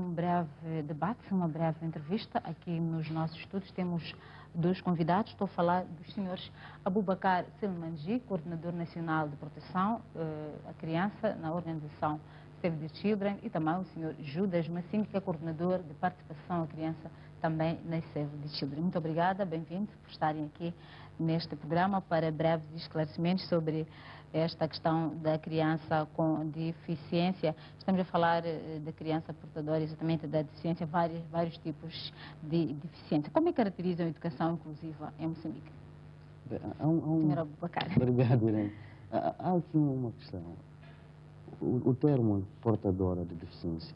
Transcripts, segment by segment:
um breve debate, uma breve entrevista. Aqui nos nossos estudos temos dois convidados. Estou a falar dos senhores Abubakar Silmanji, coordenador nacional de proteção à criança na organização Save the Children, e também o senhor Judas Massinho, que é coordenador de participação à criança também na Save the Children. Muito obrigada, bem-vindos por estarem aqui neste programa para breves esclarecimentos sobre esta questão da criança com deficiência. Estamos a falar de criança portadora exatamente da deficiência, vários tipos de deficiência. Como é que caracterizam a educação inclusiva em Moçambique? Senhora Abubakar. Obrigado, Irene. Há aqui uma questão. O termo portadora de deficiência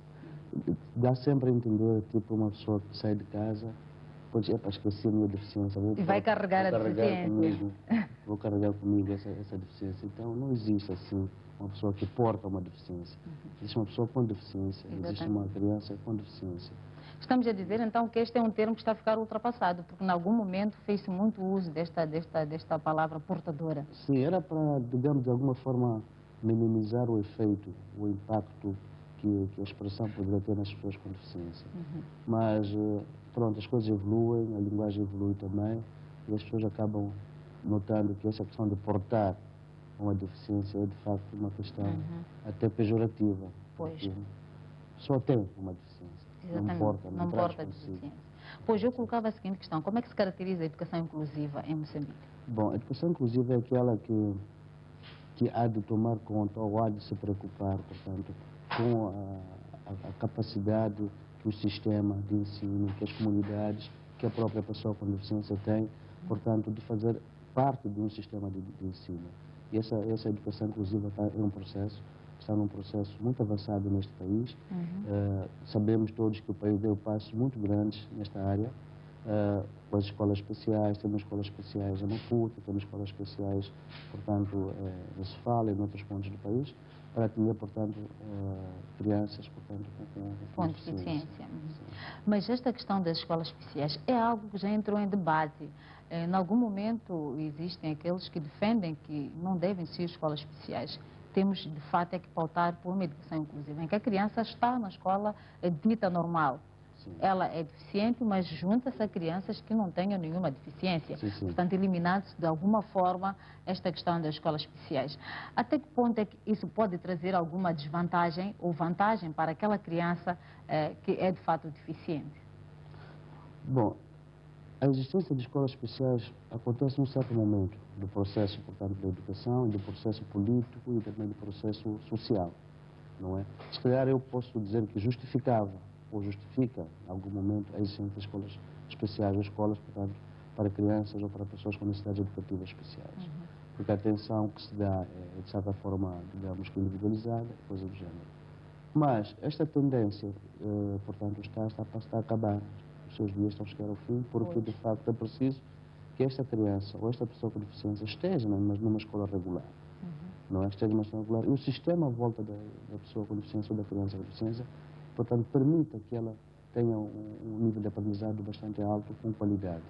dá sempre a entender, tipo, uma pessoa que sai de casa, pode esquecer a minha deficiência. E vai carregar a deficiência. Vou carregar comigo essa deficiência. Então, não existe assim uma pessoa que porta uma deficiência. Existe uma pessoa com deficiência, existe uma criança com deficiência. Estamos a dizer, então, que este é um termo que está a ficar ultrapassado, porque em algum momento fez-se muito uso desta palavra portadora. Sim, era para, digamos, de alguma forma, minimizar o efeito, o impacto que a expressão poderia ter nas pessoas com deficiência. Mas, pronto, as coisas evoluem, a linguagem evolui também, e as pessoas acabam notando que essa questão de portar uma deficiência é, de facto, uma questão até pejorativa. Pois. Só tem uma deficiência. Exatamente. Não porta deficiência. Pois, eu colocava a seguinte questão: como é que se caracteriza a educação inclusiva em Moçambique? Bom, a educação inclusiva é aquela que há de tomar conta ou há de se preocupar, portanto, com a capacidade que o sistema de ensino, que as comunidades, que a própria pessoa com deficiência tem, portanto, de fazer parte de um sistema de ensino. E essa educação inclusiva está num processo muito avançado neste país. Sabemos todos que o país deu passos muito grandes nesta área, com as escolas especiais. Temos escolas especiais em Maputo, temos escolas especiais, portanto, em Sofala e em outros pontos do país, para atender, portanto, crianças, portanto, com deficiência. Mas esta questão das escolas especiais é algo que já entrou em debate. Em algum momento existem aqueles que defendem que não devem ser escolas especiais. Temos, de fato, que pautar por uma educação inclusiva, em que a criança está na escola dita normal. Ela é deficiente, mas junta-se a crianças que não tenham nenhuma deficiência. Portanto, eliminando-se de alguma forma esta questão das escolas especiais. Até que ponto é que isso pode trazer alguma desvantagem ou vantagem para aquela criança que é de fato deficiente? Bom, a existência de escolas especiais acontece num certo momento do processo, portanto, da educação, do processo político e também do processo social, não é? Se calhar eu posso dizer que justificava ou justifica, em algum momento, a existência de escolas especiais ou escolas, portanto, para crianças ou para pessoas com necessidades educativas especiais. Porque a atenção que se dá é, de certa forma, digamos que individualizada, coisa do género. Mas esta tendência, portanto, está a acabar. Os seus dias estão a chegar ao fim, porque, de facto, é preciso que esta criança ou esta pessoa com deficiência esteja numa escola regular. Não é? Esteja numa escola regular. E o sistema à volta da pessoa com deficiência ou da criança com deficiência, portanto, permita que ela tenha um nível de aprendizado bastante alto, com qualidade,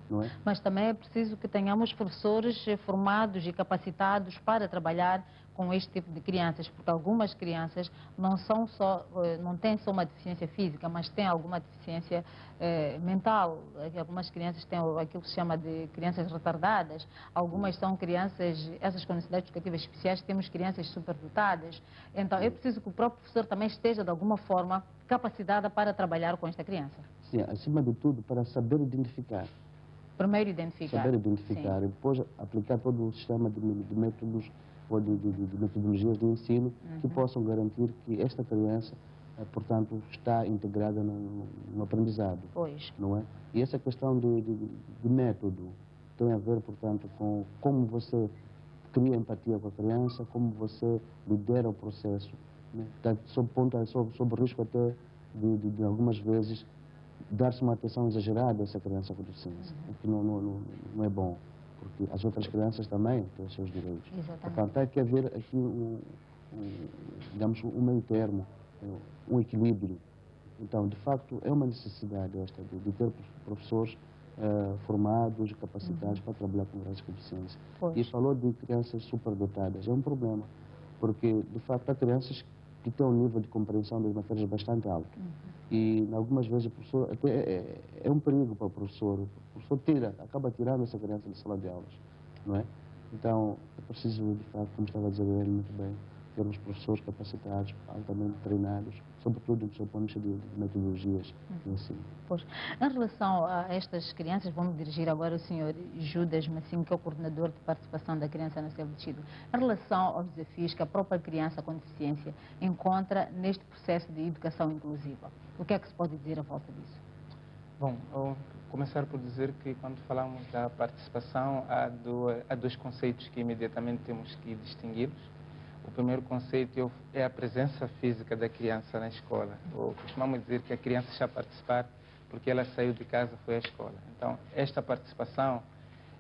não é? Mas também é preciso que tenhamos professores formados e capacitados para trabalhar com este tipo de crianças, porque algumas crianças não têm só uma deficiência física, mas têm alguma deficiência mental. Algumas crianças têm aquilo que se chama de crianças retardadas, algumas são crianças, essas com necessidades educativas especiais, temos crianças superdotadas. Então é preciso que o próprio professor também esteja de alguma forma capacitada para trabalhar com esta criança. Sim, acima de tudo, para saber identificar. Primeiro identificar. Saber identificar, e depois aplicar todo o sistema de métodos ou de metodologias de ensino que possam garantir que esta criança, portanto, está integrada no aprendizado. Não é? E essa questão de método tem a ver, portanto, com como você cria empatia com a criança, como você lidera o processo, né? Sob risco até de algumas vezes dar-se uma atenção exagerada a essa criança com deficiência, o que não é bom, porque as outras crianças também têm os seus direitos. Portanto, tem que haver aqui digamos, um meio termo, um equilíbrio. Então, de facto, é uma necessidade esta de ter professores formados, capacitados para trabalhar com crianças com deficiência. E falou de crianças superdotadas, é um problema, porque, de facto, há crianças que tem um nível de compreensão das matérias bastante alto. E, algumas vezes, o professor até é um perigo para o professor. O professor acaba tirando essa criança da sala de aulas, não é? Então, é preciso, de facto, como estava a dizer ele muito bem, termos professores capacitados, altamente treinados, sobretudo do seu ponto de vista de metodologias de ensino. Pois, em relação a estas crianças, vou-me dirigir agora ao senhor Judas Massinho, que é o coordenador de participação da criança na Selva de Chido. Em relação aos desafios que a própria criança com deficiência encontra neste processo de educação inclusiva, o que é que se pode dizer à volta disso? Bom, vou começar por dizer que quando falamos da participação, há dois conceitos que imediatamente temos que distingui-los. O primeiro conceito é a presença física da criança na escola. Costumamos dizer que a criança está a participar porque ela saiu de casa e foi à escola. Então, esta participação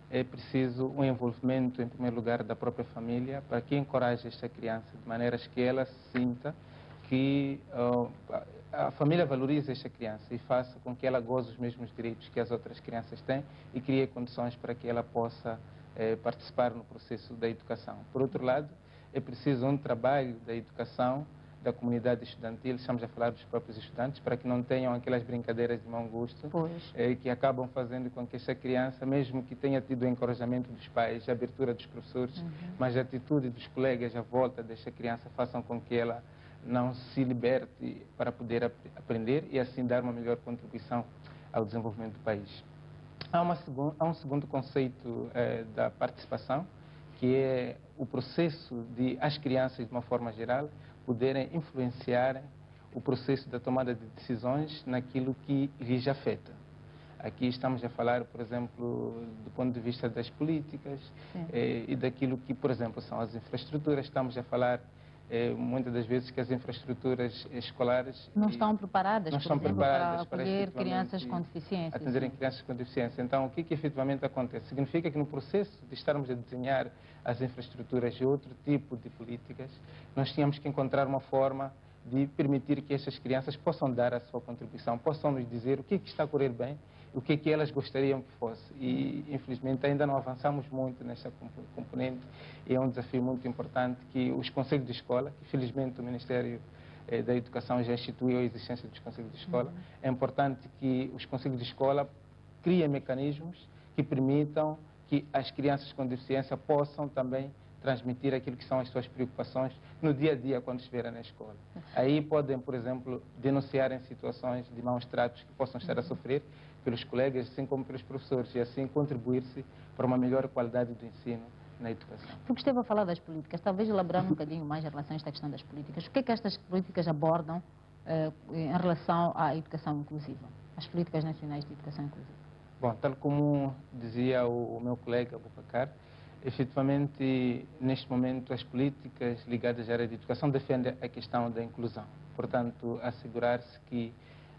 é preciso um envolvimento, em primeiro lugar, da própria família, para que encoraje esta criança, de maneiras que ela sinta que a família valorize esta criança e faça com que ela goze os mesmos direitos que as outras crianças têm e crie condições para que ela possa participar no processo da educação. Por outro lado, é preciso um trabalho da educação da comunidade estudantil, estamos a falar dos próprios estudantes, para que não tenham aquelas brincadeiras de mau gosto, que acabam fazendo com que esta criança, mesmo que tenha tido o encorajamento dos pais, a abertura dos professores, mas a atitude dos colegas, a volta desta criança, façam com que ela não se liberte para poder aprender e assim dar uma melhor contribuição ao desenvolvimento do país. Há um segundo conceito da participação, que é o processo de as crianças, de uma forma geral, poderem influenciar o processo da tomada de decisões naquilo que lhes afeta. Aqui estamos a falar, por exemplo, do ponto de vista das políticas e daquilo que, por exemplo, são as infraestruturas. Estamos a falar muitas das vezes que as infraestruturas escolares não estão preparadas, não estão por exemplo, preparadas para acolher crianças com deficiência. Atenderem crianças com deficiência. Então, o que efetivamente acontece? Significa que no processo de estarmos a desenhar as infraestruturas e outro tipo de políticas, nós tínhamos que encontrar uma forma de permitir que estas crianças possam dar a sua contribuição, possam nos dizer o que está a correr bem, o que elas gostariam que fosse. E, infelizmente, ainda não avançamos muito nesta componente e é um desafio muito importante que os conselhos de escola, que felizmente o Ministério da Educação já instituiu a existência dos conselhos de escola, é importante que os conselhos de escola criem mecanismos que permitam que as crianças com deficiência possam também transmitir aquilo que são as suas preocupações no dia a dia quando estiverem na escola. Aí podem, por exemplo, denunciarem situações de maus tratos que possam estar a sofrer pelos colegas, assim como pelos professores, e assim contribuir-se para uma melhor qualidade do ensino na educação. Porque esteve a falar das políticas, talvez elaborar um bocadinho mais em relação a esta questão das políticas. O que é que estas políticas abordam em relação à educação inclusiva, as políticas nacionais de educação inclusiva? Bom, tal como dizia o meu colega Abubacar, efetivamente, neste momento, as políticas ligadas à área de educação defendem a questão da inclusão. Portanto, assegurar-se que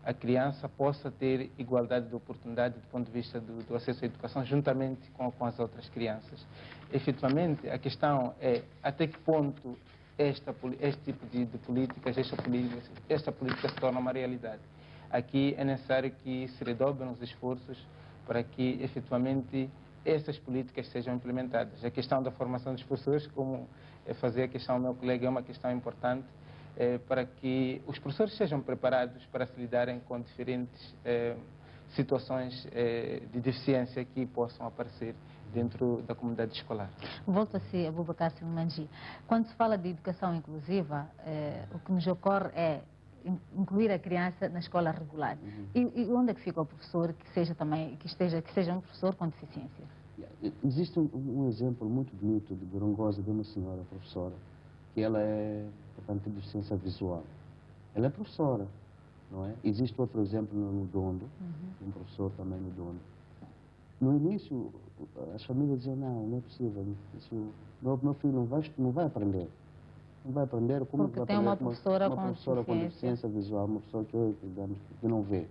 a criança possa ter igualdade de oportunidade do ponto de vista do acesso à educação, juntamente com as outras crianças. Efetivamente, a questão é até que ponto este tipo de políticas, esta política se torna uma realidade. Aqui é necessário que se redobrem os esforços para que, efetivamente, essas políticas sejam implementadas. A questão da formação dos professores, como fazer a questão do meu colega, é uma questão importante para que os professores sejam preparados para se lidarem com diferentes situações de deficiência que possam aparecer dentro da comunidade escolar. Volto-se a Abubacar Silmanji. Quando se fala de educação inclusiva, o que nos ocorre é incluir a criança na escola regular. E onde é que fica o professor que seja um professor com deficiência? Existe um exemplo muito bonito de Gorongosa, de uma senhora professora, que ela portanto, tem deficiência visual. Ela é professora, não é? Existe outro exemplo no Dondo, um professor também no Dondo. No início, as famílias diziam, não é possível, meu filho não vai aprender. Não vai aprender como porque vai tem aprender uma professora com deficiência visual, uma pessoa que não vê.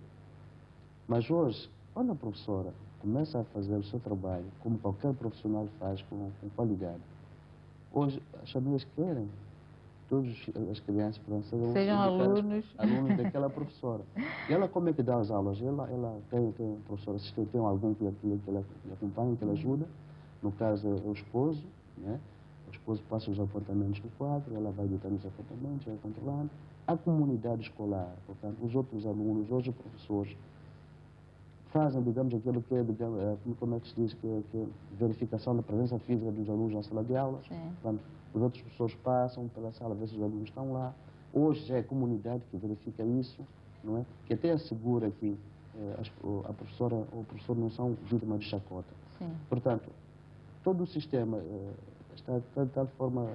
Mas hoje, quando a professora começa a fazer o seu trabalho, como qualquer profissional faz, com qualidade, hoje as famílias querem todas as crianças sejam alunos daquela professora. E ela como é que dá as aulas? Ela tem um professor assistente, tem algum que ela acompanha, que ela ajuda, no caso é o esposo, né? O esposo passa os apontamentos do quadro, ela vai editando os apontamentos, vai controlando. A comunidade escolar, portanto, os outros alunos, os outros professores, fazem, digamos, aquilo que é, digamos, como é que se diz, que é verificação da presença física dos alunos na sala de aula. Portanto, os outros professores passam pela sala, ver se os alunos estão lá. Hoje já é a comunidade que verifica isso, não é? Que até assegura que a professora ou o professor não são vítimas de chacota. Sim. Portanto, todo o sistema está de tal forma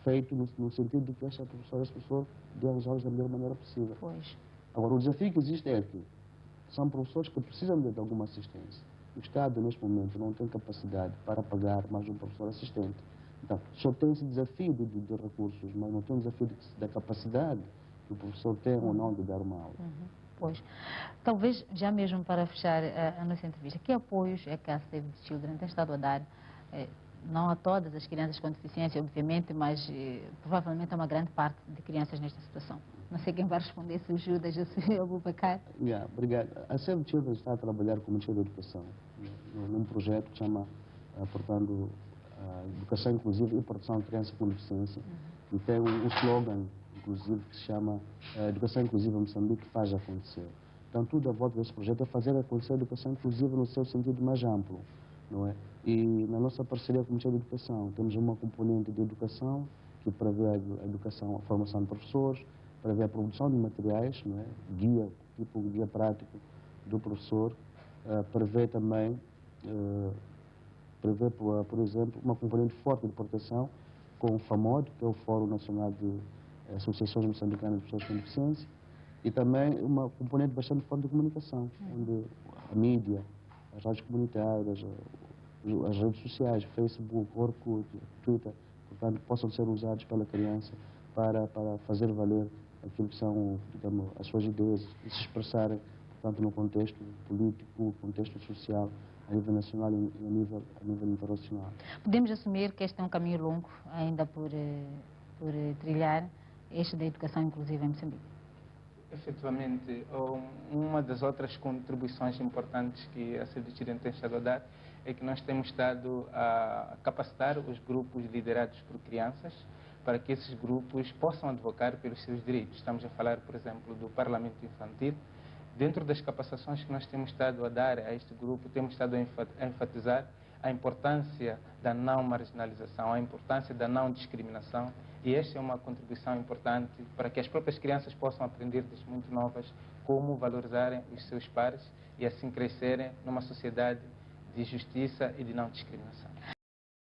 feito no sentido de que esta professora e esse professor dê as aulas da melhor maneira possível. Pois. Agora, o desafio que existe é que são professores que precisam de alguma assistência. O Estado, neste momento, não tem capacidade para pagar mais um professor assistente. Então, só tem esse desafio de recursos, mas não tem o desafio da capacidade que o professor tem ou não de dar uma aula. Pois. Talvez, já mesmo para fechar a nossa entrevista, que apoios é que a Save the Children tem estado a dar, não a todas as crianças com deficiência, obviamente, mas provavelmente a uma grande parte de crianças nesta situação? Não sei quem vai responder, se o Judas ou se o Abubacar. Obrigado. A Save the Children está a trabalhar com o Ministério da Educação num projeto que chama, portanto, Educação Inclusiva e Proteção de Crianças com Deficiência. E tem um slogan, inclusive, que se chama Educação Inclusiva Moçambique faz acontecer. Então, tudo a volta desse projeto é fazer acontecer a educação inclusiva no seu sentido mais amplo, não é? E na nossa parceria com o Ministério da Educação, temos uma componente de educação que prevê a educação, a formação de professores, prevê a produção de materiais, não é? Guia, tipo guia prático do professor, prevê também, por exemplo, uma componente forte de proteção com o FAMOD, que é o Fórum Nacional de Associações Moçambicanas de Pessoas com Deficiência, e também uma componente bastante forte de comunicação, onde a mídia, as rádios comunitárias, as redes sociais, Facebook, Orkut, Twitter, portanto, possam ser usados pela criança para fazer valer aquilo que são, digamos, as suas ideias e se expressarem, portanto, no contexto político, contexto social, a nível nacional e a nível internacional. Podemos assumir que este é um caminho longo ainda por trilhar, este da educação inclusiva em Moçambique? Efetivamente, uma das outras contribuições importantes que a Save the Children tem estado a dar é que nós temos estado a capacitar os grupos liderados por crianças para que esses grupos possam advocar pelos seus direitos. Estamos a falar, por exemplo, do Parlamento Infantil. Dentro das capacitações que nós temos estado a dar a este grupo, temos estado a enfatizar a importância da não marginalização, a importância da não discriminação, e esta é uma contribuição importante para que as próprias crianças possam aprender desde muito novas como valorizarem os seus pares e assim crescerem numa sociedade de justiça e de não discriminação.